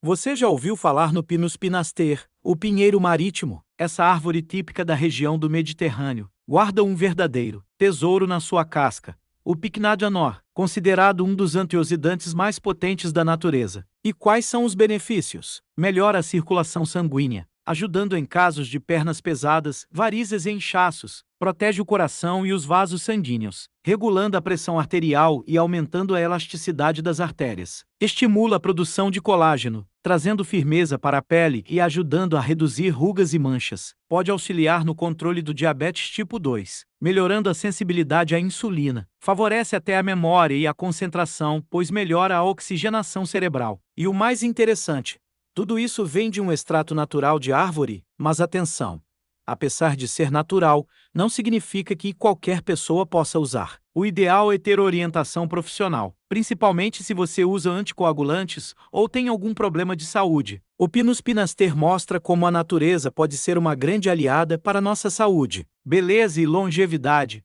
Você já ouviu falar no Pinus pinaster, o pinheiro marítimo? Essa árvore típica da região do Mediterrâneo guarda um verdadeiro tesouro na sua casca. O Pycnadia nor, considerado um dos antioxidantes mais potentes da natureza. E quais são os benefícios? Melhora a circulação sanguínea, ajudando em casos de pernas pesadas, varizes e inchaços. Protege o coração e os vasos sanguíneos, regulando a pressão arterial e aumentando a elasticidade das artérias. Estimula a produção de colágeno, trazendo firmeza para a pele e ajudando a reduzir rugas e manchas. Pode auxiliar no controle do diabetes tipo 2, melhorando a sensibilidade à insulina. Favorece até a memória e a concentração, pois melhora a oxigenação cerebral. E o mais interessante, tudo isso vem de um extrato natural de árvore, mas atenção! Apesar de ser natural, não significa que qualquer pessoa possa usar. O ideal é ter orientação profissional, principalmente se você usa anticoagulantes ou tem algum problema de saúde. O Pinus pinaster mostra como a natureza pode ser uma grande aliada para nossa saúde, beleza e longevidade.